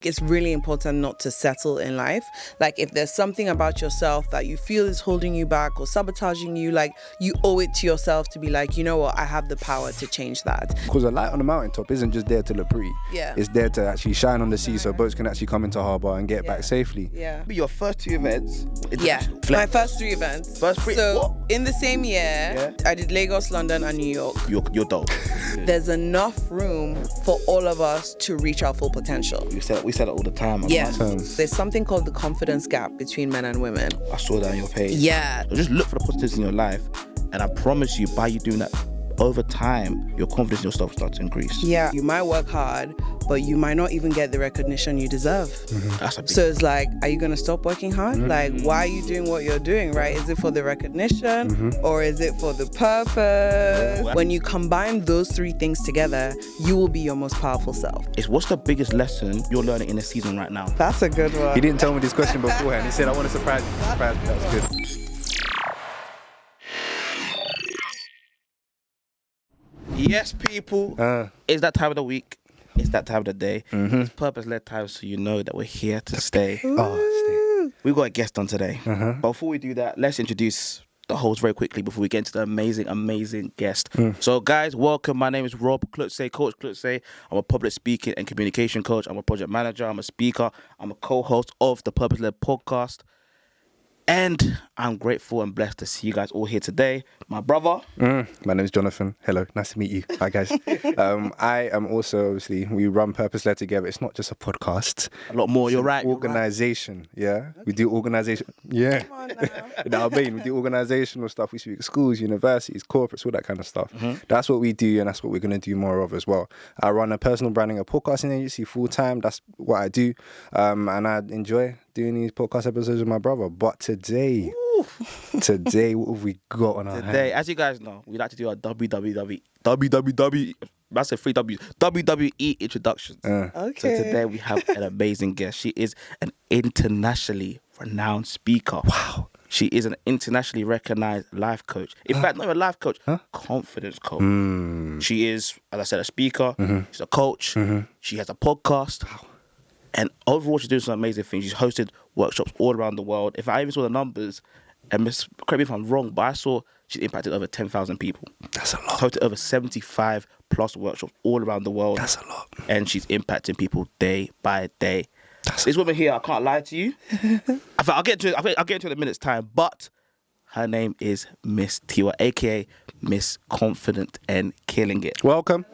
It's really important not to settle in life. Like, if there's something about yourself that you feel is holding you back or sabotaging you, like, you owe it to yourself to be like, you know what, I have the power to change that. Because a light on the mountaintop isn't just there to look pretty. Yeah. It's there to actually shine on the sea so boats can actually come into harbour and get back safely. Yeah. Your first 2 events? Yeah, my first 3 events. First 3? So, what? in the same year, I did Lagos, London, and New York. You're dope. There's enough room for all of us to reach our full potential. We say that all the time. Yeah. There's something called the confidence gap between men and women. I saw that on your page. Yeah. So just look for the positives in your life, and I promise you, by you doing that, over time, your confidence in yourself starts to increase. Yeah. You might work hard, but you might not even get the recognition you deserve. Mm-hmm. That's a big So it's like, are you going to stop working hard? Mm-hmm. Like, why are you doing what you're doing, right? Is it for the recognition or is it for the purpose? Yeah. When you combine those 3 things together, you will be your most powerful self. What's the biggest lesson you're learning in this season right now? That's a good one. He didn't tell me this question beforehand. He said, I want to surprise you. Surprise me. That was good. Yes, people. It's that time of the week. It's that time of the day. It's purpose-led time, so you know that we're here to stay. We've got a guest on today. But before we do that, let's introduce the host very quickly before we get into the amazing guest. So, guys, welcome. My name is Rob Klutze, Coach Klutze. I'm a public speaking and communication coach. I'm a project manager. I'm a speaker. I'm a co-host of the Purpose-Led podcast. And I'm grateful and blessed to see you guys all here today. My brother. My name is Jonathan. Hello, nice to meet you. Hi, guys. I am also, obviously, we run Purpose Led together. It's not just a podcast. A lot more, you're right. Organisation, yeah. We do organisation. Yeah. Come on now. In Albania, we do organisational stuff. We speak at schools, universities, corporates, all that kind of stuff. That's what we do, and that's what we're going to do more of as well. I run a personal branding and podcasting agency full time. That's what I do. And I enjoy doing these podcast episodes with my brother. But today, what have we got on our hands? Today, as you guys know, we like to do our WWW. That's a free W. WWE introductions. Okay. So today we have an amazing guest. She is an internationally renowned speaker. Wow. She is an internationally recognized life coach. In fact, not even a life coach, confidence coach. She is, as I said, a speaker. She's a coach. She has a podcast. And overall, she's doing some amazing things. She's hosted workshops all around the world. If I even saw the numbers, and correct me if I'm wrong, but I saw she's impacted over 10,000 people. That's a lot. Hosted over 75 plus workshops all around the world. That's a lot. And she's impacting people day by day. This woman here, I can't lie to you. I'll get into it in a minute's time, but her name is Miss Tiwa, aka Miss Confident and Killing It. Welcome.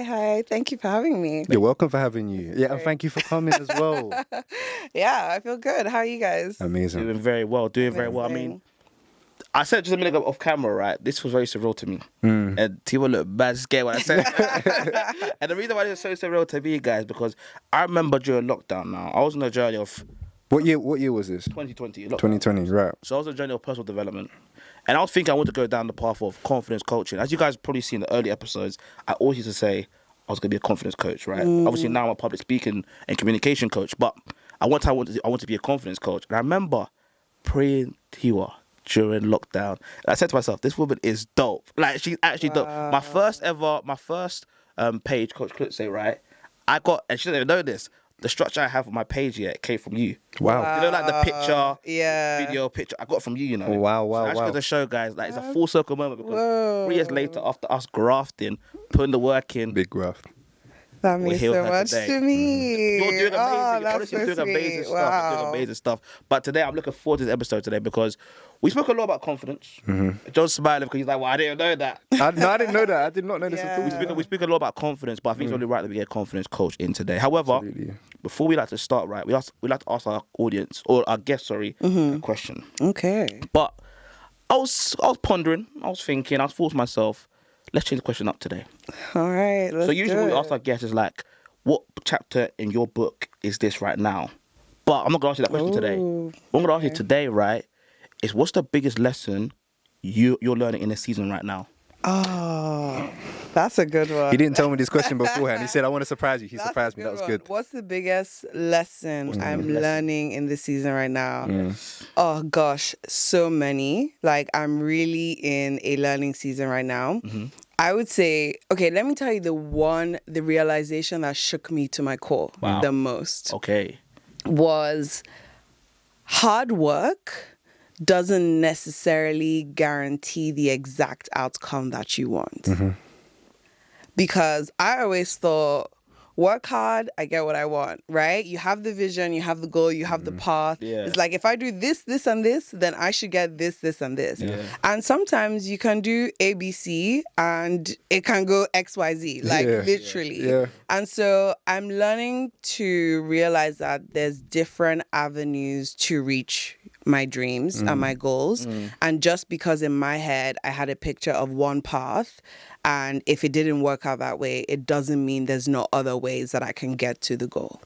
Hi. Thank you for having me. You're welcome for having you. Yeah, and thank you for coming as well. Yeah, I feel good. How are you guys? Amazing. Doing very well. I mean, I said just a minute ago off camera, right? This was very surreal to me. And Tiwa looked bad scared when I said it. And the reason why this was so surreal to me, guys, because I remember during lockdown now, I was on a journey of What year was this? 2020. 2020, right. So I was on a journey of personal development. And I was thinking I want to go down the path of confidence coaching. As you guys probably see in the early episodes, I always used to say I was going to be a confidence coach, right? Obviously now I'm a public speaking and communication coach, but I want to be a confidence coach. And I remember praying Tiwa during lockdown. And I said to myself, this woman is dope. Like, she's actually dope. My first page, Coach Klutze, right? I got, and she doesn't even know this, the structure I have on my page here came from you. Wow. You know, like the picture, Yeah. picture, I got from you, you know. Wow. So that's going to show, guys, like, it's a full circle moment because 3 years later, after us grafting, putting the work in, Big graft. That We're means here so with her much today. to me. You're doing amazing. Oh, that's Honestly, so you're doing amazing sweet. stuff. You're doing Wow. amazing stuff. But today, I'm looking forward to this episode today because we spoke a lot about confidence. John's smiling because he's like, well, I didn't know that. I didn't know that. I did not know this at all. We speak a lot about confidence, but I think it's only right that we get a confidence coach in today. However, Absolutely. before we like to start, right, we like to ask our audience, or our guest, a question. Okay. But I was pondering, I was thinking, I thought to myself, let's change the question up today. All right. Let's So usually do what we it. ask our guests is like, what chapter in your book is this right now? But I'm not going to ask you that question today. What I'm going to ask you today, right, is what's the biggest lesson you're learning in this season right now? Oh, that's a good one. He didn't tell me this question beforehand. He said, I want to surprise you. He That's surprised a me. That was one. good. What's the biggest lesson I'm learning in this season right now? Mm. Oh, gosh, so many. Like, I'm really in a learning season right now. I would say, okay, let me tell you the realization that shook me to my core the most. Okay. Was hard work doesn't necessarily guarantee the exact outcome that you want. Because I always thought, work hard, I get what I want, right? You have the vision, you have the goal, you have the path. Yeah. It's like, if I do this, this, and this, then I should get this, this, and this. Yeah. And sometimes you can do ABC and it can go XYZ, like literally. Yeah. And so I'm learning to realize that there's different avenues to reach my dreams and my goals. And just because in my head I had a picture of one path, and if it didn't work out that way, it doesn't mean there's no other ways that I can get to the goal.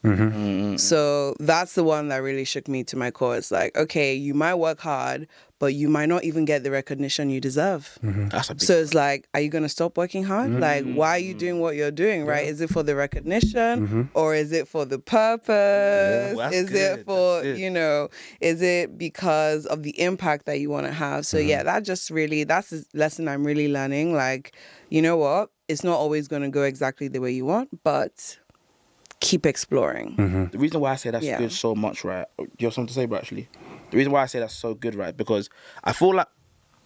So that's the one that really shook me to my core. It's like, okay, you might work hard, but you might not even get the recognition you deserve. That's a big So it's like, are you going to stop working hard? Like, why are you doing what you're doing, right? Is it for the recognition or is it for the purpose? Well, is good. it for, That's good. is it because of the impact that you want to have? So yeah, that's a lesson I'm really learning. Like, you know what? It's not always going to go exactly the way you want, but keep exploring. The reason why I say that's good so much, right? Do you have something to say, bro, actually? The reason why I say that's so good, right? Because I feel like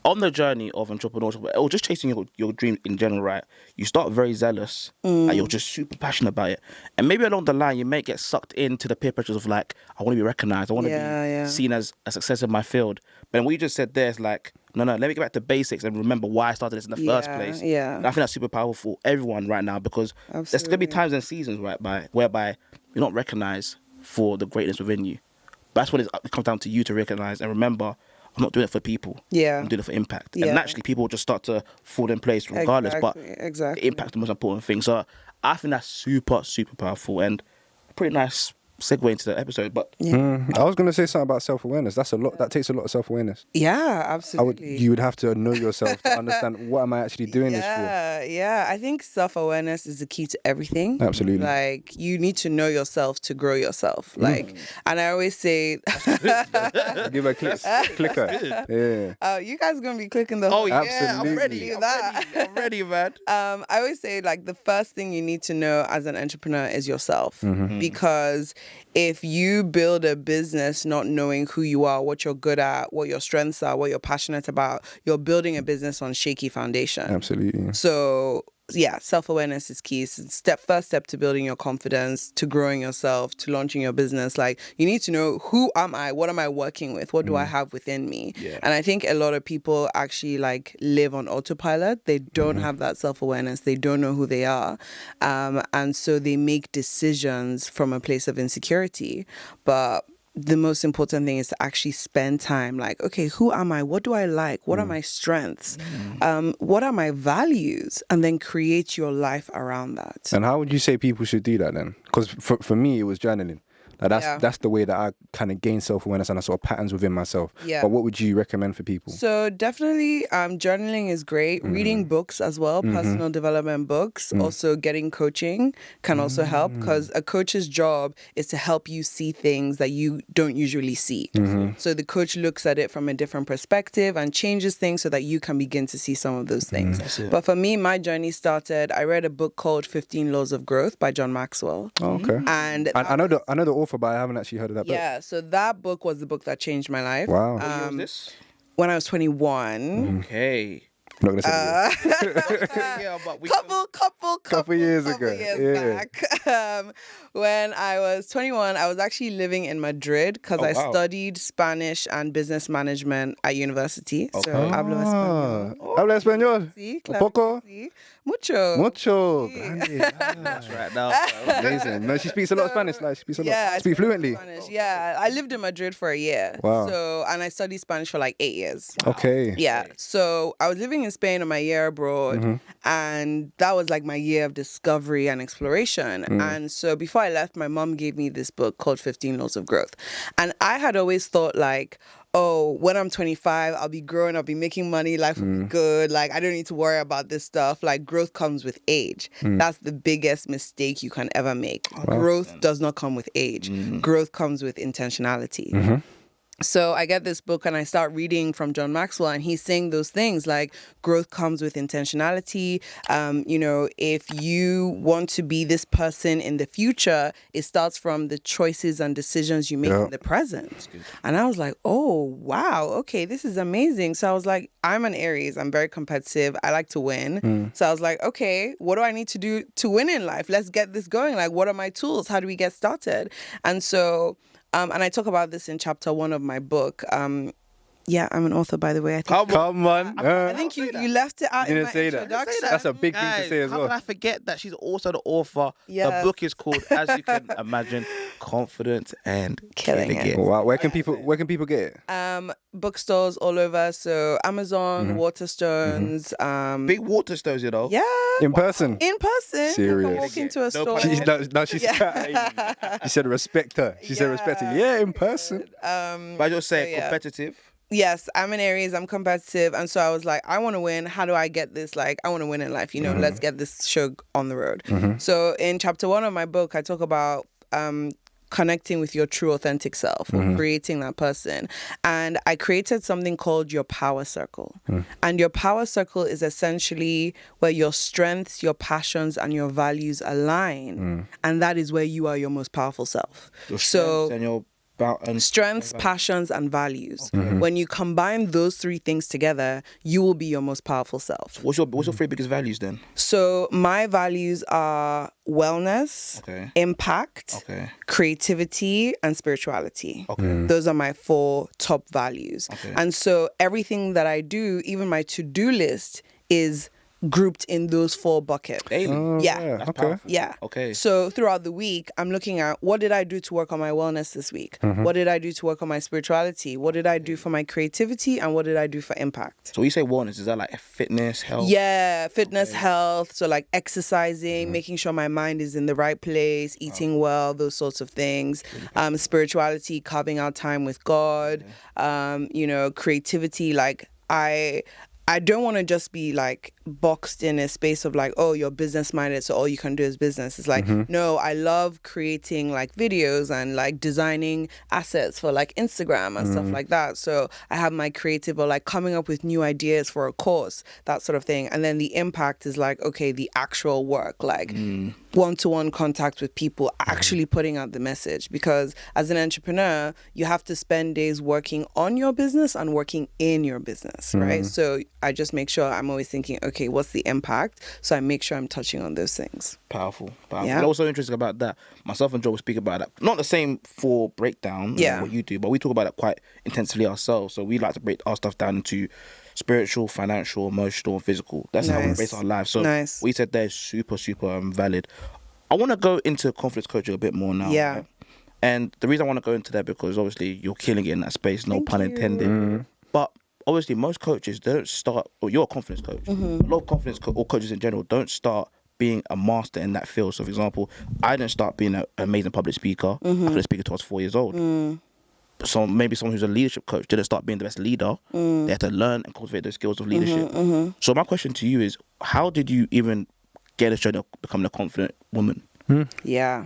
on the journey of entrepreneurship, or just chasing your dreams in general, right? You start very zealous and you're just super passionate about it. And maybe along the line, you may get sucked into the peer pressures of like, I want to be recognized. I want to be seen as a success in my field. But what you just said there is like, no, let me get back to basics and remember why I started this in the first place. Yeah. And I think that's super powerful for everyone right now, because there's going to be times and seasons, right, whereby you're not recognized for the greatness within you. But that's when it comes down to you to recognize and remember, I'm not doing it for people. Yeah. I'm doing it for impact. Yeah. And naturally, people will just start to fall in place regardless. Exactly. But impact is the most important thing. So I think that's super, super powerful and a pretty nice segue into the episode. But I was going to say something about self-awareness. That's a lot. That takes a lot of self-awareness. Yeah, absolutely. You would have to know yourself to understand, what am I actually doing this for? Yeah. I think self-awareness is the key to everything. Absolutely. Like, you need to know yourself to grow yourself. Like, and I always say, Give a clicker. Yeah. you guys are gonna be clicking the oh, whole yeah, I'm ready. I'm ready, man. I always say, like, the first thing you need to know as an entrepreneur is yourself. Because if you build a business not knowing who you are, what you're good at, what your strengths are, what you're passionate about, you're building a business on shaky foundation. Absolutely. So yeah, self-awareness is key. It's first step to building your confidence, to growing yourself, to launching your business. Like, you need to know, who am I? What am I working with? What do I have within me? Yeah. And I think a lot of people actually like live on autopilot. They don't have that self-awareness. They don't know who they are. And so they make decisions from a place of insecurity. But the most important thing is to actually spend time like, okay, who am I? What do I like? What are my strengths? What are my values? And then create your life around that. And how would you say people should do that then? Because for me, it was journaling. That's the way that I kind of gain self-awareness and I saw patterns within myself. Yeah. But what would you recommend for people? So definitely journaling is great. Reading books as well, personal development books. Also getting coaching can also help, because a coach's job is to help you see things that you don't usually see. So the coach looks at it from a different perspective and changes things so that you can begin to see some of those things. That's it. But for me, my journey started, I read a book called 15 Laws of Growth by John Maxwell. Oh, okay. And I know the author, but I haven't actually heard of that book. yeah, so that book was the book that changed my life. Wow. What year was this? When I was 21. Okay. I'm not gonna say it. Yeah, but we Couple years ago. back. When I was 21, I was actually living in Madrid because I studied Spanish and business management at university. So hablo español. Habla español. Sí, Un claro poco. que sí. Mucho. Mucho. That's right now. Amazing. No, she speaks a lot of Spanish. Like, she speaks a lot. Yeah, I Speak fluently. Spanish. Yeah, I lived in Madrid for a year. Wow. So, and I studied Spanish for like 8 years. Okay. Yeah. So I was living in Spain on my year abroad, and that was like my year of discovery and exploration. And so before I left, my mom gave me this book called 15 Laws of Growth. And I had always thought like, oh, when I'm 25, I'll be growing, I'll be making money, life will be good. Like, I don't need to worry about this stuff. Like, growth comes with age. That's the biggest mistake you can ever make. Growth does not come with age. Growth comes with intentionality. So I get this book and I start reading from John Maxwell, and he's saying those things like growth comes with intentionality. If you want to be this person in the future, it starts from the choices and decisions you make in the present. And I was like, oh, wow, okay, this is amazing. So I was like, I'm an Aries. I'm very competitive. I like to win. So I was like, okay, what do I need to do to win in life? Let's get this going. Like, what are my tools? How do we get started? And so... and I talk about this in chapter 1 of my book. Yeah, I'm an author, by the way. I think Come on. I think you left it out You in didn't my say that. introduction. That's a big thing to say as How well. can I forget that she's also the author? Yes. The book is called, as you can imagine, Confident and Killing It. Wow. Where can people get it? Bookstores all over. So Amazon, Waterstones. Big Waterstones, you know. Yeah. In person? In person. Serious. You can walk into a No store. pun She said respect her. She said respect her. Yeah, in person. But I just say competitive. Yes, I'm an Aries. I'm competitive. And so I was like, I want to win. How do I get this? Like, I want to win in life. Let's get this show on the road. So in chapter 1 of my book, I talk about connecting with your true authentic self or creating that person. And I created something called your power circle. And your power circle is essentially where your strengths, your passions, and your values align. And that is where you are your most powerful self. Your strengths and your strengths, passions, and values. When you combine those 3 things together, you will be your most powerful self. What's your 3 biggest values then? So my values are wellness, impact, creativity, and spirituality. Those are my 4 top values. And so everything that I do, even my to-do list, is grouped in those 4 buckets. Daily? Yeah. Okay. Yeah. Okay. So throughout the week, I'm looking at what did I do to work on my wellness this week? What did I do to work on my spirituality? What did I do for my creativity? And what did I do for impact? So when you say wellness, is that like fitness, health? Yeah, fitness, health. So like exercising, making sure my mind is in the right place, eating well, those sorts of things. Spirituality, carving out time with God. Creativity, like I don't want to just be like boxed in a space of like, oh, you're business minded, so all you can do is business. It's like, no, I love creating like videos and like designing assets for like Instagram and stuff like that. So I have my creative or like coming up with new ideas for a course, that sort of thing. And then the impact is like, okay, the actual work, like one-to-one contact with people, actually putting out the message. Because as an entrepreneur, you have to spend days working on your business and working in your business, right? So I just make sure I'm always thinking, okay, what's the impact? So I make sure I'm touching on those things. Powerful. Yeah. And also interesting about that, myself and Joe will speak about that. Not the same for breakdown, what you do, but we talk about it quite intensively ourselves. So we like to break our stuff down into spiritual, financial, emotional, and physical. That's how we base our lives. So what you said there is super, super valid. I want to go into confidence coaching a bit more now. Yeah. Right? And the reason I want to go into that because obviously you're killing it in that space, no pun intended. But obviously most coaches don't start, or you're a confidence coach. A lot of confidence or coaches in general don't start being a master in that field. So for example, I didn't start being an amazing public speaker. I couldn't speak until I was 4 years old. So maybe someone who's a leadership coach didn't start being the best leader. They had to learn and cultivate those skills of leadership. So my question to you is, how did you even get a journey of becoming a confident woman? Yeah.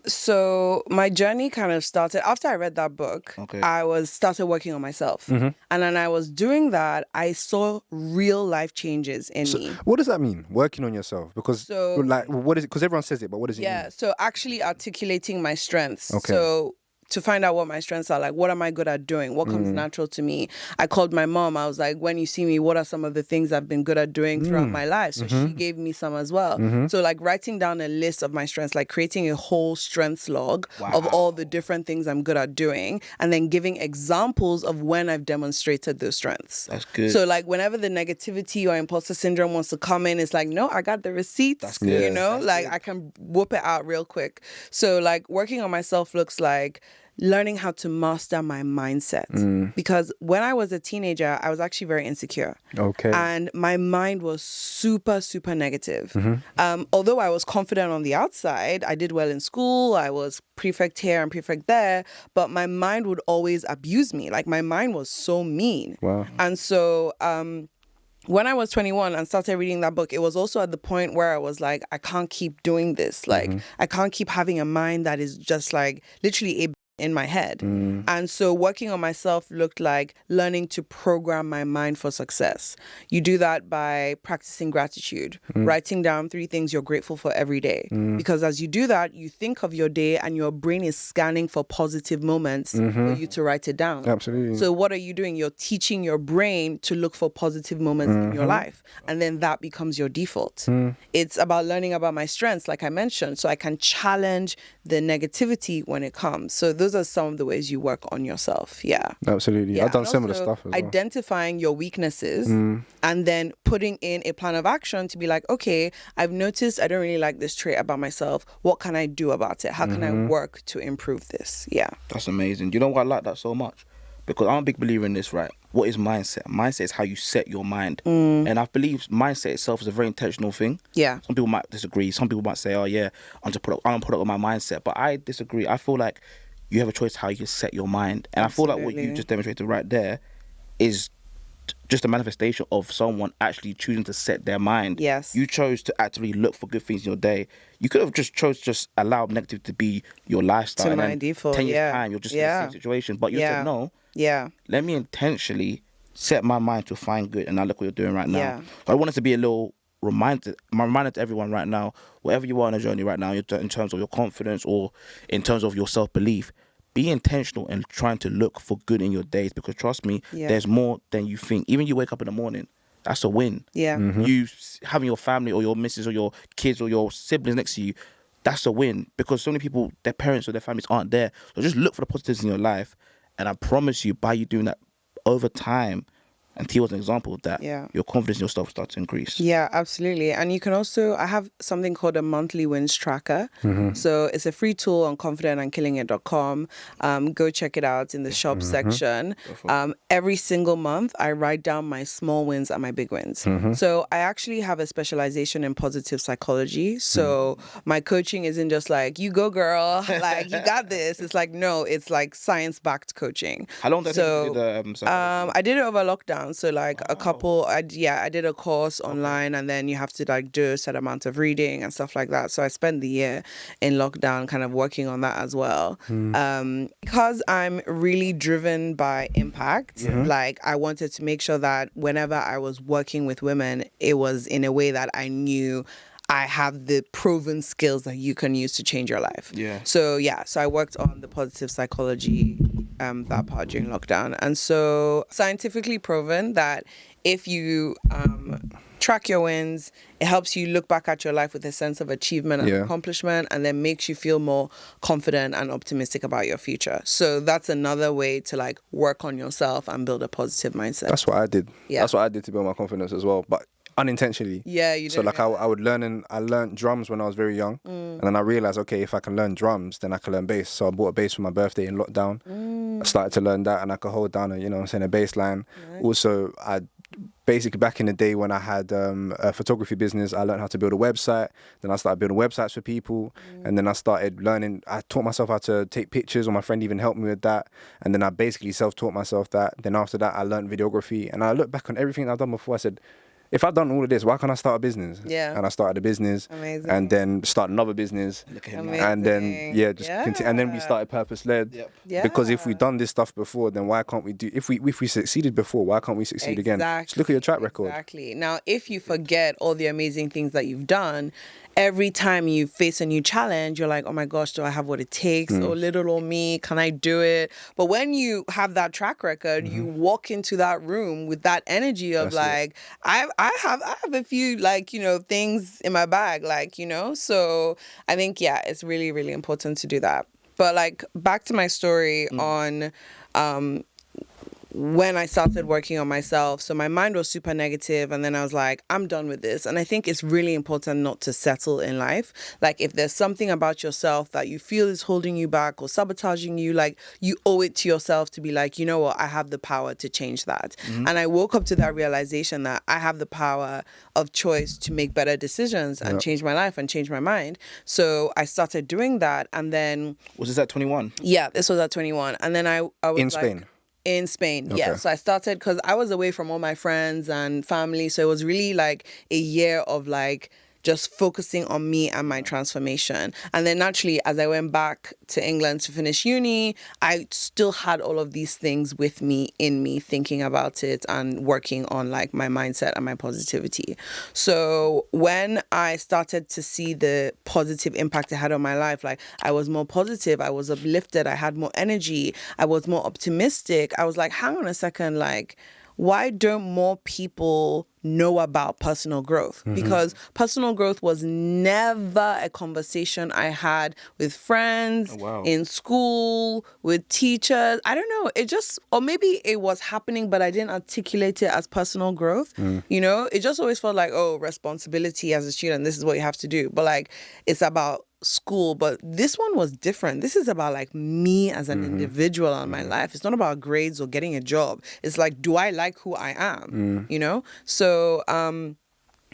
So my journey kind of started after I read that book. I started working on myself, and then I was doing that. I saw real life changes in me. What does that mean? Working on yourself? Because what is it? Because everyone says it, but what does it mean? Yeah. So actually articulating my strengths. Okay. So to find out what my strengths are, like what am I good at doing? What comes natural to me? I called my mom. I was like, when you see me, what are some of the things I've been good at doing throughout my life? So she gave me some as well. So like writing down a list of my strengths, like creating a whole strengths log of all the different things I'm good at doing, and then giving examples of when I've demonstrated those strengths. That's good. So like whenever the negativity or imposter syndrome wants to come in, it's like, no, I got the receipts. That's good. You know, like I can whoop it out real quick. So like working on myself looks like learning how to master my mindset. Because when I was a teenager, I was actually very insecure. Okay. And my mind was super, super negative. Although I was confident on the outside, I did well in school, I was prefect here and prefect there, but my mind would always abuse me. Like my mind was so mean. Wow. And so when I was 21 and started reading that book, it was also at the point where I was like, I can't keep doing this. Like, I can't keep having a mind that is just like literally a in my head. And so working on myself looked like learning to program my mind for success. You do that by practicing gratitude, writing down 3 things you're grateful for every day. Because as you do that, you think of your day and your brain is scanning for positive moments for you to write it down. Absolutely. So what are you doing? You're teaching your brain to look for positive moments in your life. And then that becomes your default. It's about learning about my strengths, like I mentioned, so I can challenge the negativity when it comes. So those are some of the ways you work on yourself. Yeah. Absolutely. Yeah. I've done And similar also stuff as well. identifying your weaknesses and then putting in a plan of action to be like, okay, I've noticed I don't really like this trait about myself. What can I do about it? How can I work to improve this? Yeah. That's amazing. You know why I like that so much? Because I'm a big believer in this, right? What is mindset? Mindset is how you set your mind. And I believe mindset itself is a very intentional thing. Yeah. Some people might disagree. Some people might say, oh yeah, I'm a product of my mindset. But I disagree. I feel like you have a choice how you set your mind. And Absolutely. I feel like what you just demonstrated right there is just a manifestation of someone actually choosing to set their mind. Yes. You chose to actually look for good things in your day. You could have just allow negative to be your lifestyle. To and my then default, 10 years yeah. time, you're just in the Yeah. same situation. But you said no. Yeah. Let me intentionally set my mind to find good, and now look what you're doing right now. Yeah. So I want it to be a little reminder to everyone right now, wherever you are on a journey right now, in terms of your confidence or in terms of your self-belief, be intentional and trying to look for good in your days, because trust me, there's more than you think. Even you wake up in the morning, that's a win. Yeah. You having your family or your missus or your kids or your siblings next to you, that's a win, because so many people, their parents or their families aren't there. So just look for the positives in your life, and I promise you, by you doing that over time, and Tiwa was an example of that, your confidence in yourself starts to increase. Yeah, absolutely. And you can also, I have something called a monthly wins tracker. So it's a free tool on confidentandkillingit.com. Go check it out in the shop section. Every single month, I write down my small wins and my big wins. So I actually have a specialization in positive psychology. So my coaching isn't just like, you go girl, like you got this. It's like, no, it's like science-backed coaching. How long did you do the psychology? I did it over lockdown. So like a couple, I did a course online, and then you have to like do a set amount of reading and stuff like that. So I spent the year in lockdown kind of working on that as well. Because I'm really driven by impact, like I wanted to make sure that whenever I was working with women, it was in a way that I knew I have the proven skills that you can use to change your life. So I worked on the positive psychology, that part during lockdown. And so scientifically proven that if you track your wins, it helps you look back at your life with a sense of achievement and accomplishment, and then makes you feel more confident and optimistic about your future. So that's another way to like work on yourself and build a positive mindset. That's what I did. Yeah. That's what I did to build my confidence as well. But unintentionally. Yeah, you did. So like I would learn, and I learned drums when I was very young, and then I realized, okay, if I can learn drums, then I can learn bass. So I bought a bass for my birthday in lockdown. I started to learn that, and I could hold down a bass line. Also, I basically back in the day when I had a photography business, I learned how to build a website. Then I started building websites for people, and then I started learning. I taught myself how to take pictures, or my friend even helped me with that. And then I basically self-taught myself that. Then after that, I learned videography, and I look back on everything I've done before. I said, if I've done all of this, why can't I start a business? Yeah. And I started a business. Amazing. And then start another business. Amazing. And then, continue. And then we started Purpose-Led. Because if we've done this stuff before, then why can't we do, if we succeeded before, why can't we succeed again? Just look at your track record. Exactly. Now, if you forget all the amazing things that you've done, every time you face a new challenge, you're like, oh my gosh, do I have what it takes? Oh, little old me, can I do it? But when you have that track record, you walk into that room with that energy of I have a few things in my bag, so I think, it's really, really important to do that. But back to my story on when I started working on myself. So my mind was super negative, and then I was like, I'm done with this. And I think it's really important not to settle in life. Like if there's something about yourself that you feel is holding you back or sabotaging you, you owe it to yourself to be like, you know what, I have the power to change that. And I woke up to that realization that I have the power of choice to make better decisions and change my life and change my mind. So I started doing that, and then... Was this at 21? Yeah, this was at 21. And then I was in Spain? In Spain, okay. Yeah. So I started because I was away from all my friends and family. So it was really a year of just focusing on me and my transformation. And then naturally, as I went back to England to finish uni, I still had all of these things with me, in me, thinking about it and working on like my mindset and my positivity. So when I started to see the positive impact it had on my life, like I was more positive, I was uplifted, I had more energy, I was more optimistic. I was like, hang on a second, like, why don't more people know about personal growth? Because personal growth was never a conversation I had with friends, in school, with teachers. I don't know. It just, or maybe it was happening, but I didn't articulate it as personal growth. You know, it just always felt like, oh, responsibility as a student, this is what you have to do. But like, it's about school, but this one was different. This is about like me as an individual and my life. It's not about grades or getting a job. It's like, do I like who I am? You know? So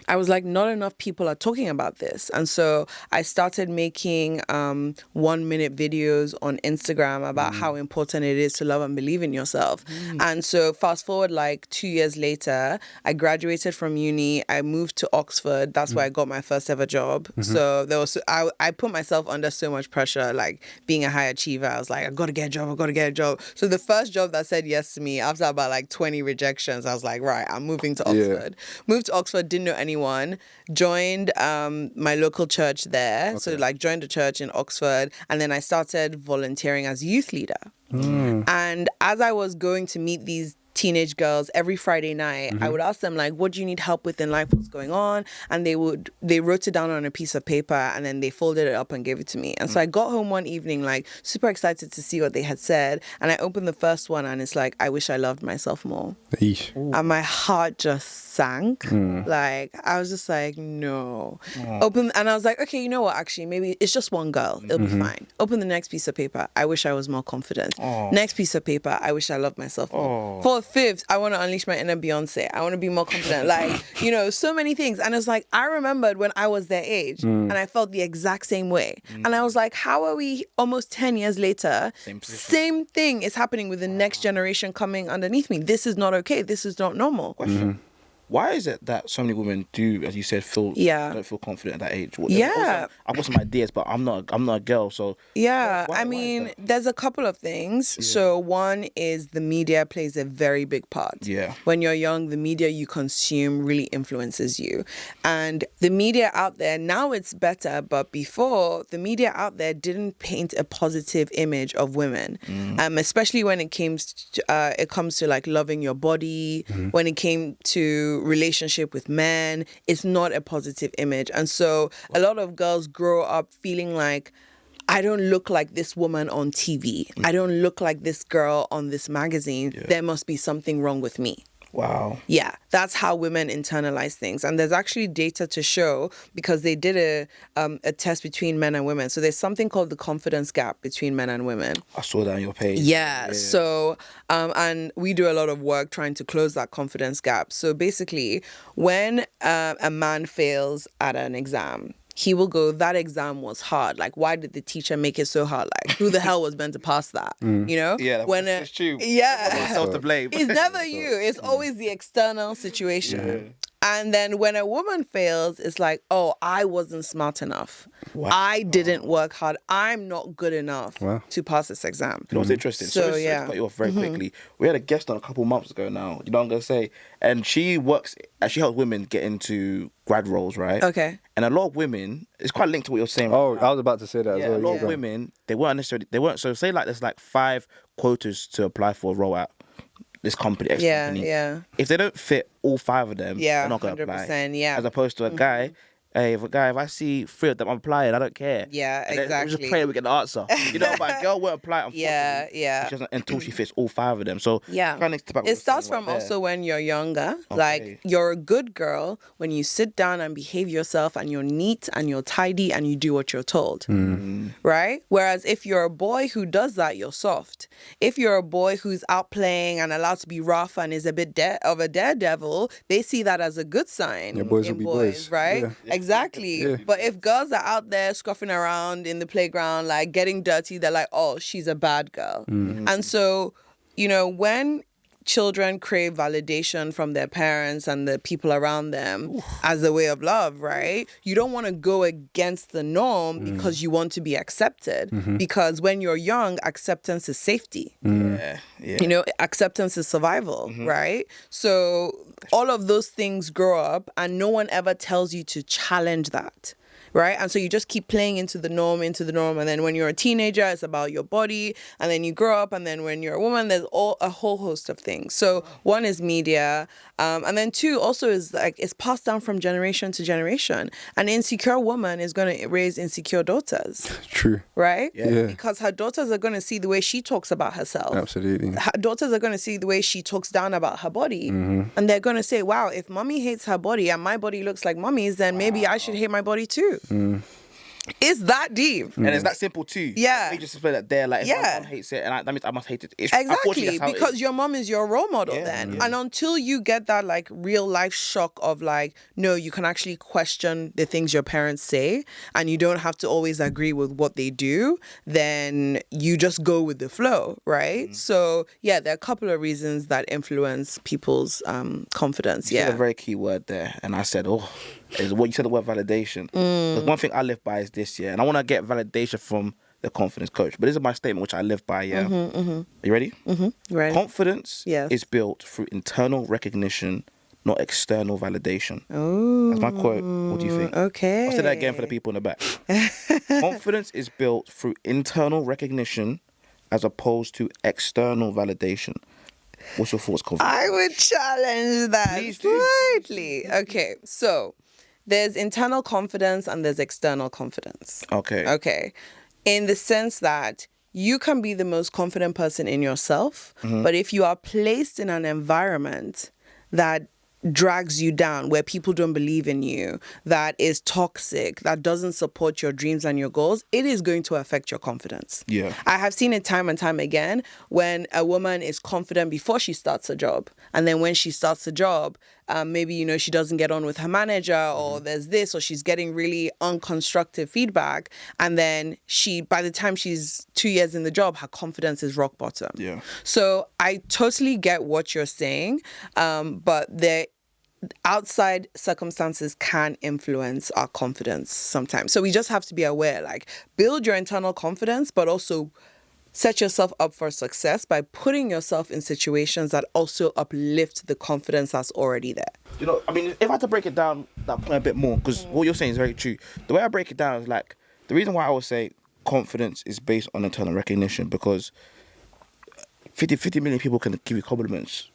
I was like, not enough people are talking about this. And so I started making 1-minute videos on Instagram about how important it is to love and believe in yourself. And so fast forward like 2 years later, I graduated from uni. I moved to Oxford. That's where I got my first ever job. So there was, I put myself under so much pressure, like being a high achiever. I was like, I got to get a job. I got to get a job. So the first job that said yes to me, after about like 20 rejections, I was like, right, I'm moving to Oxford. Moved to Oxford, didn't know anyone, joined my local church there. So like joined the church in Oxford, and then I started volunteering as youth leader. And as I was going to meet these teenage girls every Friday night, I would ask them like, what do you need help with in life? What's going on? And they wrote it down on a piece of paper, and then they folded it up and gave it to me. And so I got home one evening like super excited to see what they had said, and I opened the first one and it's like, I wish I loved myself more. And my heart just sank. Like I was just like, no. Open, and I was like, okay, you know what, actually maybe it's just one girl, it'll be fine. Open the next piece of paper, I wish I was more confident. Next piece of paper, I wish I loved myself more. For fifth, I want to unleash my inner Beyonce. I want to be more confident. Like, you know, so many things. And it's like, I remembered when I was their age and I felt the exact same way. And I was like, how are we almost 10 years later? Same thing is happening with the next generation coming underneath me. This is not okay. This is not normal. Question. Why is it that so many women do, as you said, don't feel confident at that age? I've got some ideas, but I'm not a girl, so I mean, there's a couple of things. So one is the media plays a very big part. When you're young, the media you consume really influences you, and the media out there now, it's better, but before, the media out there didn't paint a positive image of women, especially when it comes to like loving your body. When it came to relationship with men, it's not a positive image. And so a lot of girls grow up feeling like, I don't look like this woman on TV. I don't look like this girl on this magazine. There must be something wrong with me. Wow. Yeah, that's how women internalize things. And there's actually data to show, because they did a test between men and women. So there's something called the confidence gap between men and women. I saw that on your page. Yeah. So, and we do a lot of work trying to close that confidence gap. So basically, when a man fails at an exam, he will go, that exam was hard. Like, why did the teacher make it so hard? Like, who the hell was meant to pass that? You know? Yeah, that's true. Yeah. Myself to blame. It's never you. It's always the external situation. And then when a woman fails, it's like, oh, I wasn't smart enough. Wow. I didn't work hard. I'm not good enough to pass this exam. You know what's interesting? So let's cut you off very quickly. We had a guest on a couple months ago now. You know what I'm going to say? And she helps women get into grad roles, right? Okay. And a lot of women, it's quite linked to what you're saying. Oh, I was about to say that as well. A lot of women, they weren't, so say like there's like 5 quotas to apply for a role at this company, X company. If they don't fit all 5 of them, they're not going to apply. As opposed to a guy, hey, if I see 3 of them applying, I don't care. Yeah, and exactly. Just pray we get the answer. You know, but a girl won't apply, unfortunately. She doesn't, until she fits all 5 of them. So it starts from also when you're younger. Okay. Like, you're a good girl when you sit down and behave yourself, and you're neat and you're tidy and you do what you're told. Right? Whereas if you're a boy who does that, you're soft. If you're a boy who's out playing and allowed to be rough and is a bit of a daredevil, they see that as a good sign. Yeah, boys will be boys. Right? Yeah. Exactly. But if girls are out there scuffing around in the playground, like getting dirty, they're like, oh, she's a bad girl. And so, you know, when children crave validation from their parents and the people around them as a way of love, right? You don't want to go against the norm because you want to be accepted. Because when you're young, acceptance is safety. Yeah. You know, acceptance is survival, right? So all of those things grow up and no one ever tells you to challenge that. Right? And so you just keep playing into the norm. And then when you're a teenager, it's about your body. And then you grow up. And then when you're a woman, there's a whole host of things. So one is media. And then two also is like, it's passed down from generation to generation. An insecure woman is going to raise insecure daughters. True. Right? Yeah. Because her daughters are going to see the way she talks about herself. Absolutely. Her daughters are going to see the way she talks down about her body. And they're going to say, wow, if mommy hates her body and my body looks like mommy's, then maybe I should hate my body too. It's that deep. And it's that simple too. Yeah. You just explain that there, like, if my mom hates it, and that means I must hate it. Exactly, because your mom is your role model then. Yeah. And until you get that like real life shock of like, no, you can actually question the things your parents say and you don't have to always agree with what they do, then you just go with the flow, right? So yeah, there are a couple of reasons that influence people's confidence. You said a very key word there, and I said, is what you said, the word validation. There's one thing I live by is this, and I want to get validation from the confidence coach, but this is my statement which I live by. Are you ready? Right. Confidence Yes. is built through internal recognition, not external validation. Oh, that's my quote. What do you think? Okay. I'll say that again for the people in the back. Confidence is built through internal recognition as opposed to external validation. What's your thoughts, confidence? I would challenge that Please do. slightly. Okay, so there's internal confidence and there's external confidence. Okay. In the sense that you can be the most confident person in yourself, but if you are placed in an environment that drags you down, where people don't believe in you, that is toxic, that doesn't support your dreams and your goals, it is going to affect your confidence. Yeah. I have seen it time and time again when a woman is confident before she starts a job. And then when she starts a job, maybe, you know, she doesn't get on with her manager or there's this, or she's getting really unconstructive feedback. And then by the time she's 2 years in the job, her confidence is rock bottom. Yeah. So I totally get what you're saying. But the outside circumstances can influence our confidence sometimes. So we just have to be aware, like, build your internal confidence, but also set yourself up for success by putting yourself in situations that also uplift the confidence that's already there. You know, I mean, if I had to break it down that point a bit more, because what you're saying is very true. The way I break it down is like, the reason why I would say confidence is based on internal recognition, because 50 million people can give you compliments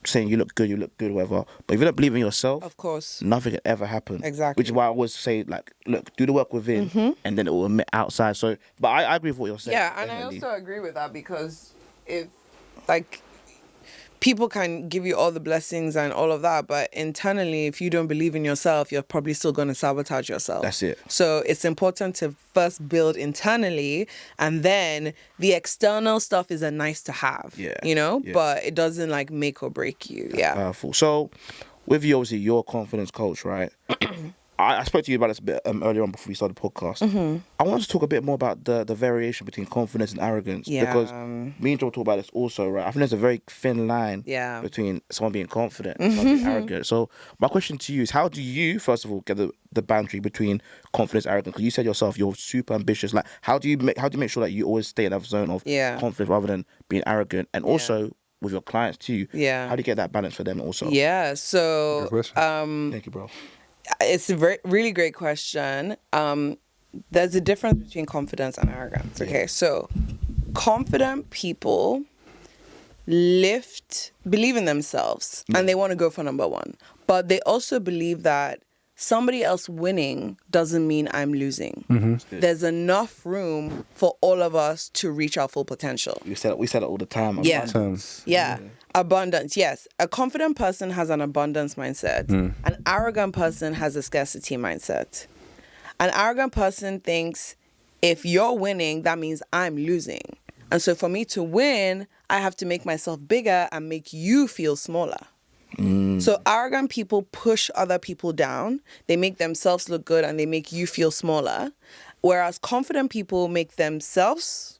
saying you look good, whatever. But if you don't believe in yourself, Of course. nothing can ever happen. Exactly. Which is why I always say, like, look, do the work within, and then it will emit outside. So, but I agree with what you're saying. Yeah, and definitely. I also agree with that, because if, like, people can give you all the blessings and all of that, but internally, if you don't believe in yourself, you're probably still going to sabotage yourself. That's it. So it's important to first build internally, and then the external stuff is a nice to have. Yeah. You know, Yeah. but it doesn't like make or break you. Yeah. Powerful. So, with you, obviously, you're a confidence coach, right? I spoke to you about this a bit earlier on before we started the podcast. I want to talk a bit more about the variation between confidence and arrogance. Yeah. Because me and Joe talk about this also, right? I think there's a very thin line Yeah. between someone being confident and someone being arrogant. So my question to you is, how do you, first of all, get the boundary between confidence and arrogance? Because you said yourself you're super ambitious. Like, how do you make sure that you always stay in that zone of confidence rather than being arrogant? And also with your clients too, how do you get that balance for them also? Yeah. So Good question. Thank you, bro. it's a really great question. There's a difference between confidence and arrogance. Okay, so confident people believe in themselves, and they want to go for number one. But they also believe that somebody else winning doesn't mean I'm losing. There's enough room for all of us to reach our full potential. We said it all the time. Yeah. Abundance. Yeah. Abundance, yes. A confident person has an abundance mindset. An arrogant person has a scarcity mindset. An arrogant person thinks, if you're winning, that means I'm losing. And so for me to win, I have to make myself bigger and make you feel smaller. So arrogant people push other people down. They make themselves look good and they make you feel smaller. Whereas confident people make themselves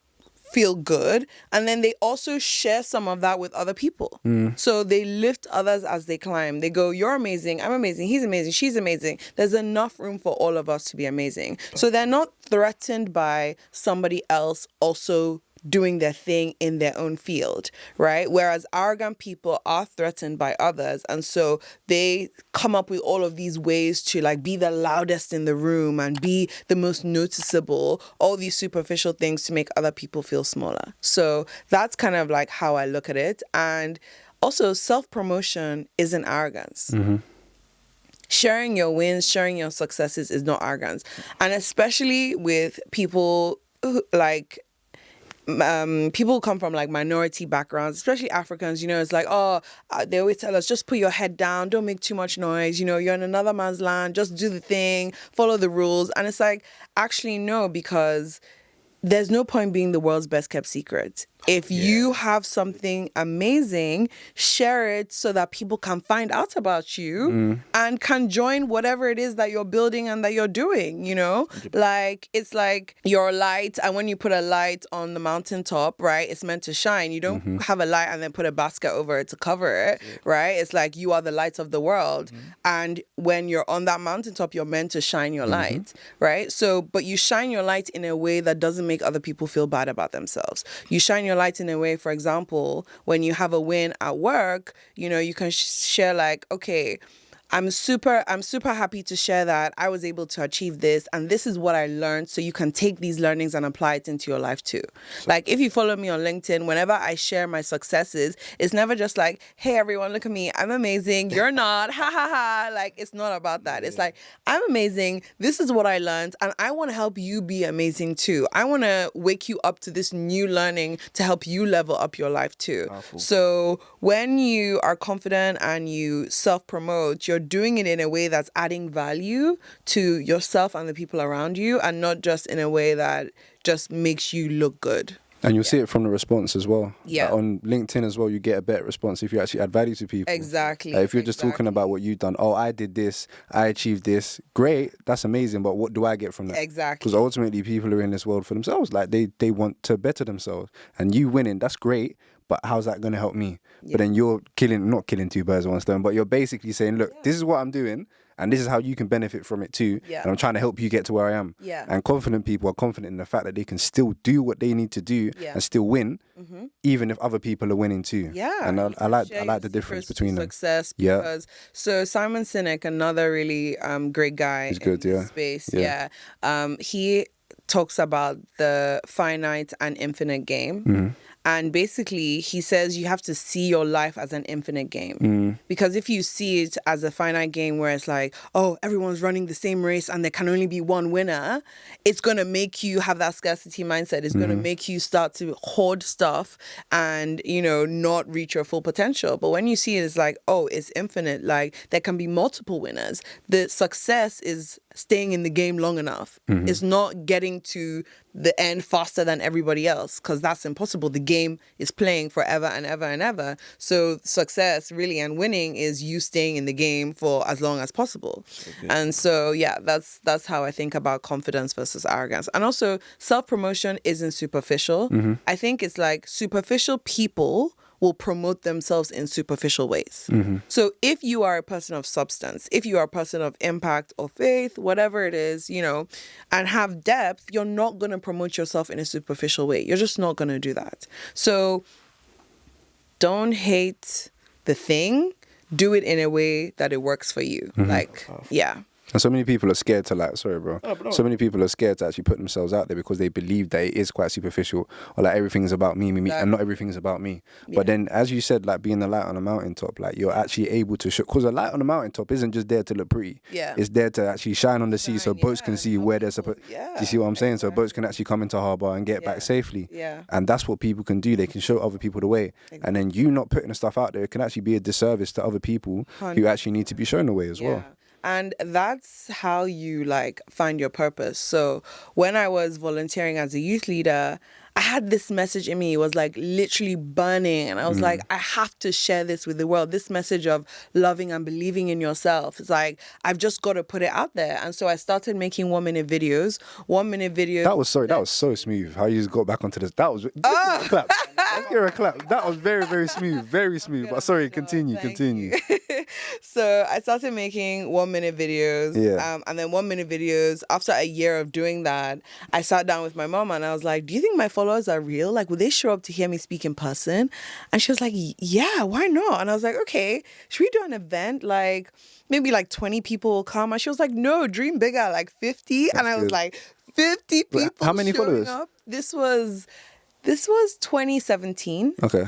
feel good, and then they also share some of that with other people. So they lift others as they climb. They go, you're amazing, I'm amazing, he's amazing, she's amazing. There's enough room for all of us to be amazing. So they're not threatened by somebody else also doing their thing in their own field, right? Whereas arrogant people are threatened by others, and so they come up with all of these ways to like be the loudest in the room and be the most noticeable, all these superficial things to make other people feel smaller. So that's kind of like how I look at it. And also, self-promotion isn't arrogance. Sharing your wins, sharing your successes is not arrogance. And especially with people who, like, people come from like minority backgrounds, especially Africans, you know, it's like, they always tell us, just put your head down, don't make too much noise, you know, you're in another man's land, just do the thing, follow the rules. And it's like, actually no, because there's no point being the world's best kept secret. If you have something amazing, share it so that people can find out about you and can join whatever it is that you're building and that you're doing, you know? Like, it's like your light, and when you put a light on the mountaintop, right, it's meant to shine. You don't have a light and then put a basket over it to cover it, right? It's like you are the light of the world. And when you're on that mountaintop, you're meant to shine your light, right? So, but you shine your light in a way that doesn't make other people feel bad about themselves. You shine your light in a way, for example, when you have a win at work, you know, you can share like, okay, I'm super happy to share that I was able to achieve this, and this is what I learned, so you can take these learnings and apply it into your life too. Like, if you follow me on LinkedIn, whenever I share my successes, it's never just like, hey everyone, look at me, I'm amazing, you're not, ha ha ha. Like, it's not about that. It's like, I'm amazing, this is what I learned, and I want to help you be amazing too. I want to wake you up to this new learning to help you level up your life too. Powerful. So when you are confident and you self-promote, you're doing it in a way that's adding value to yourself and the people around you, and not just in a way that just makes you look good. And you'll see it from the response as well. Yeah. On LinkedIn as well, you get a better response if you actually add value to people. Exactly. If you're just talking about what you've done, I did this, I achieved this, great, that's amazing, but what do I get from that? Exactly. Because ultimately people are in this world for themselves. Like, they want to better themselves. And you winning, that's great, but how's that going to help me? But then you're not killing two birds with one stone, but you're basically saying, look, this is what I'm doing, and this is how you can benefit from it too. And I'm trying to help you get to where I am. And confident people are confident in the fact that they can still do what they need to do and still win, even if other people are winning too. And I like the difference between them. Success because so Simon Sinek, another really great guy in this space. He talks about the finite and infinite game. And basically, he says you have to see your life as an infinite game. Because if you see it as a finite game where it's like, oh, everyone's running the same race and there can only be one winner, it's going to make you have that scarcity mindset. It's going to make you start to hoard stuff and, you know, not reach your full potential. But when you see it as like, oh, it's infinite, like there can be multiple winners. The success is staying in the game long enough. It's not getting to the end faster than everybody else, because that's impossible. The game is playing forever and ever and ever. So success really and winning is you staying in the game for as long as possible. And so that's how I think about confidence versus arrogance. And also, self-promotion isn't superficial. I think it's like superficial people will promote themselves in superficial ways. So if you are a person of substance, if you are a person of impact or faith, whatever it is, you know, and have depth, you're not going to promote yourself in a superficial way. You're just not going to do that. So don't hate the thing. Do it in a way that it works for you. And so many people are scared to so many people are scared to actually put themselves out there because they believe that it is quite superficial, or like everything's about me, and not everything's about me. But then, as you said, like being the light on a mountaintop, like you're actually able to show, because a light on a mountaintop isn't just there to look pretty. It's there to actually shine on the sea so boats can see where they're supposed. Do you see what I'm saying? So boats can actually come into harbour and get back safely. And that's what people can do. They can show other people the way. And then you not putting the stuff out there can actually be a disservice to other people who actually need to be shown the way as well. And that's how you like find your purpose. So when I was volunteering as a youth leader, I had this message in me. It was like literally burning. And I was like, I have to share this with the world. This message of loving and believing in yourself. It's like, I've just got to put it out there. And so I started making 1-minute videos. 1-minute videos. That was so smooth. How you just got back onto this. That was clap. Let's give her a clap. That was very, very smooth. Very smooth. But sorry, continue. So I started making 1-minute videos. Yeah. And then 1-minute videos, after a year of doing that, I sat down with my mom and I was like, do you think my followers are real? Like, will they show up to hear me speak in person? And she was like, yeah, why not? And I was like, okay, should we do an event? Like, maybe like 20 people will come. And she was like, no, dream bigger, like 50. And I was like, 50 people. How many showing followers? up? This was 2017. Okay.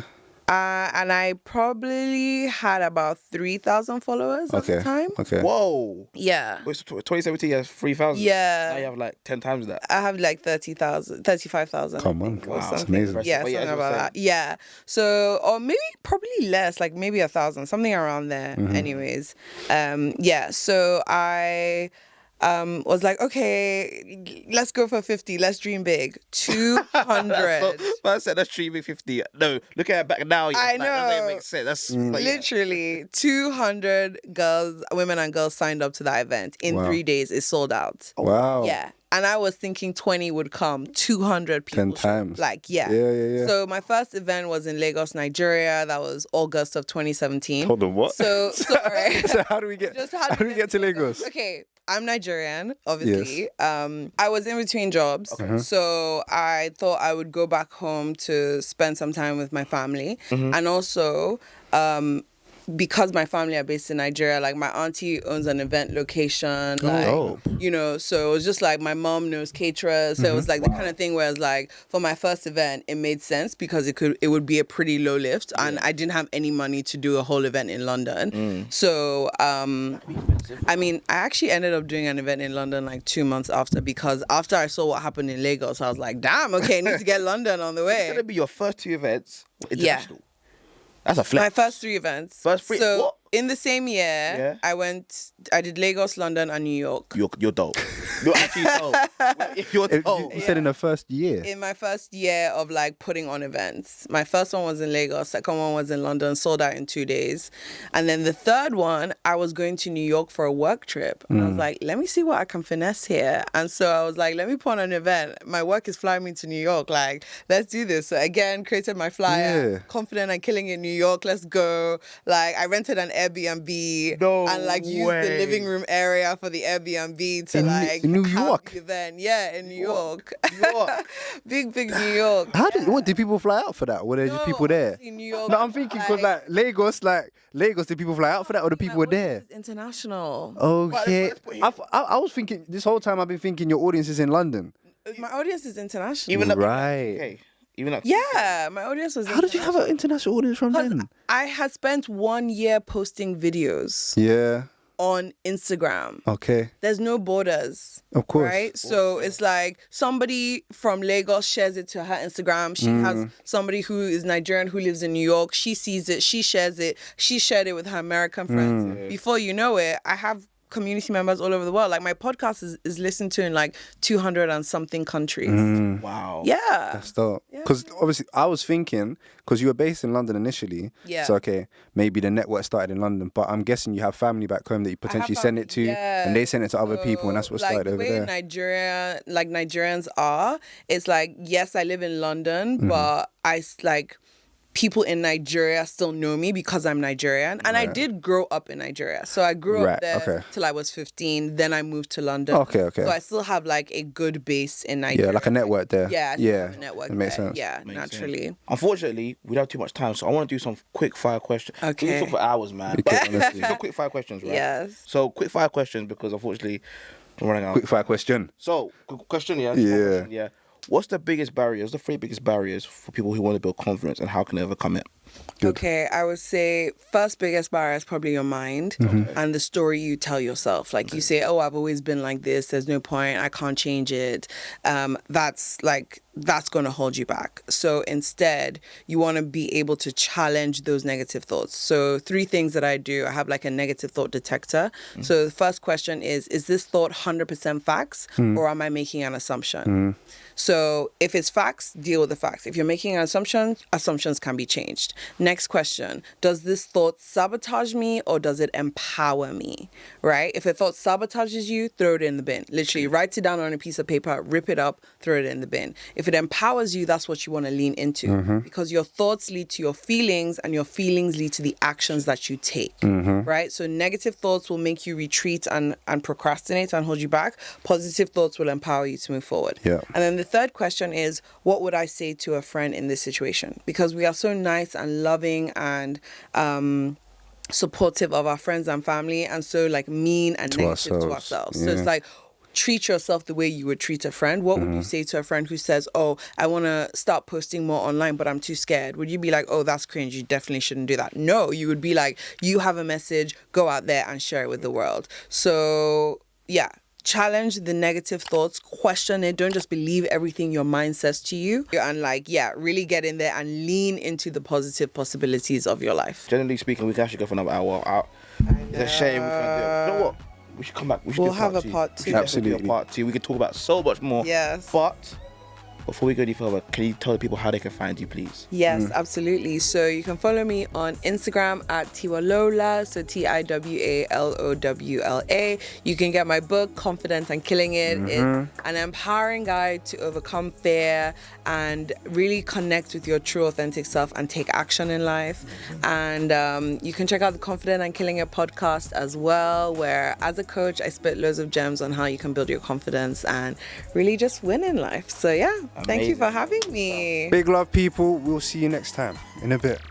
And I probably had about 3,000 followers at the time. Okay. Whoa. Yeah. Wait, so 2017 has 3,000. Yeah. Now you have like 10 times that. I have like 35,000. Come on. Or Wow, that's something. amazing. Yeah, But yeah, something as you were about that. Yeah. So, or maybe probably less, like maybe 1,000, something around there. Anyways. Yeah. So I was like, okay, let's go for 50. Let's dream big. 200. So I said that's dreaming 50. No, look at it back now. I Like, that know. doesn't make sense. That's but yeah. Literally 200 women and girls signed up to that event. In 3 days, it sold out. Wow. Yeah. And I was thinking 20 would come, 200 people. 10 times. Like, yeah. Yeah. So my first event was in Lagos, Nigeria. That was August of 2017. Hold on, what? So, sorry. So how do we get to Lagos? Okay, I'm Nigerian, obviously. Yes. I was in between jobs. Okay. So I thought I would go back home to spend some time with my family. And also, because my family are based in Nigeria, like my auntie owns an event location, like, you know, so it was just like my mom knows caterers. So it was like the kind of thing where it's like, for my first event, it made sense because it would be a pretty low lift and I didn't have any money to do a whole event in London. So, I mean, I actually ended up doing an event in London like 2 months after, because after I saw what happened in Lagos, I was like, damn, okay, I need to get London on the way. It's going to be your first 2 events international. Yeah. That's a flex. My first 3 events. So what? in the same year, I did Lagos, London, and New York. You're dope. You're actually dope. You're dope. You said in the first year. In my first year of like putting on events. My first one was in Lagos, second one was in London, sold out in 2 days. And then the third one, I was going to New York for a work trip. And I was like, let me see what I can finesse here. And so I was like, let me put on an event. My work is flying me to New York. Like, let's do this. So again, created my flyer, confident and killing in New York. Let's go. Like, I rented an Airbnb and like used the living room area for the Airbnb to in New York. The event. Yeah, in New York. big New York. What did people fly out for that? Were there just people there? New York, no, I'm thinking because like Lagos, did people fly out for that or the people were there? International. Okay. I was thinking this whole time. I've been thinking your audience is in London. My audience is international. Even right. Okay. Even up. Yeah, my audience was. How did you have an international audience from then? I had spent 1 year posting videos. Yeah. On Instagram. Okay. There's no borders. Of course. Right? So it's like somebody from Lagos shares it to her Instagram. She has somebody who is Nigerian who lives in New York. She sees it. She shares it. She shared it with her American friends. Before you know it, I have community members all over the world. Like my podcast is listened to in like 200 and something countries. Wow. Yeah. That's dope. Because obviously I was thinking, because you were based in London initially. Yeah. So okay, maybe the network started in London, but I'm guessing you have family back home that you potentially send it to, and they send it to other people, and that's what started over there. The way Nigeria, like Nigerians are, it's like, yes, I live in London, but I like people in Nigeria still know me because I'm Nigerian. And I did grow up in Nigeria. So I grew up there till I was 15. Then I moved to London. Okay. So I still have like a good base in Nigeria. Yeah, like a network there. Yeah, I have a network it makes sense. Yeah, naturally. Sense. Unfortunately, we don't have too much time. So I want to do some quick fire questions. Okay. We can talk for hours, man. Some quick fire questions, right? Yes. So quick fire questions because unfortunately, I'm running out. Quick fire question. So, question, yeah. Yeah. What's the biggest barriers, the 3 biggest barriers for people who want to build confidence, and how can they overcome it? Good. Okay, I would say first biggest barrier is probably your mind and the story you tell yourself. Like you say, oh, I've always been like this. There's no point. I can't change it. That's going to hold you back. So instead, you want to be able to challenge those negative thoughts. So 3 things that I do. I have like a negative thought detector. So the first question is this thought 100% facts or am I making an assumption? So if it's facts, deal with the facts. If you're making an assumption, assumptions can be changed. Next question, does this thought sabotage me or does it empower me, right? If a thought sabotages you, throw it in the bin. Literally write it down on a piece of paper, rip it up, throw it in the bin. If it empowers you, that's what you want to lean into because your thoughts lead to your feelings and your feelings lead to the actions that you take, right? So negative thoughts will make you retreat and procrastinate and hold you back. Positive thoughts will empower you to move forward. Yeah. And then the third question is, what would I say to a friend in this situation? Because we are so nice and loving and supportive of our friends and family and so like mean and negative to ourselves. So it's like, treat yourself the way you would treat a friend. What would you say to a friend who says, oh, I want to start posting more online, but I'm too scared? Would you be like, oh, that's cringe. You definitely shouldn't do that. No, you would be like, you have a message, go out there and share it with the world. So yeah. Challenge the negative thoughts, question it. Don't just believe everything your mind says to you. And really get in there and lean into the positive possibilities of your life. Generally speaking, we can actually go for another hour. It's a shame we can't do it. You know what? We should come back. We'll have a part 2. Absolutely. Part 2. We can talk about so much more. Yes. But before we go any further, can you tell the people how they can find you, please? Yes, absolutely. So you can follow me on Instagram at Tiwalola, so Tiwalowla. You can get my book, Confident and Killing It. It's an empowering guide to overcome fear and really connect with your true, authentic self and take action in life. And you can check out the Confident and Killing It podcast as well, where as a coach, I spit loads of gems on how you can build your confidence and really just win in life. So yeah. Thank you for having me. Big love, people. We'll see you next time in a bit.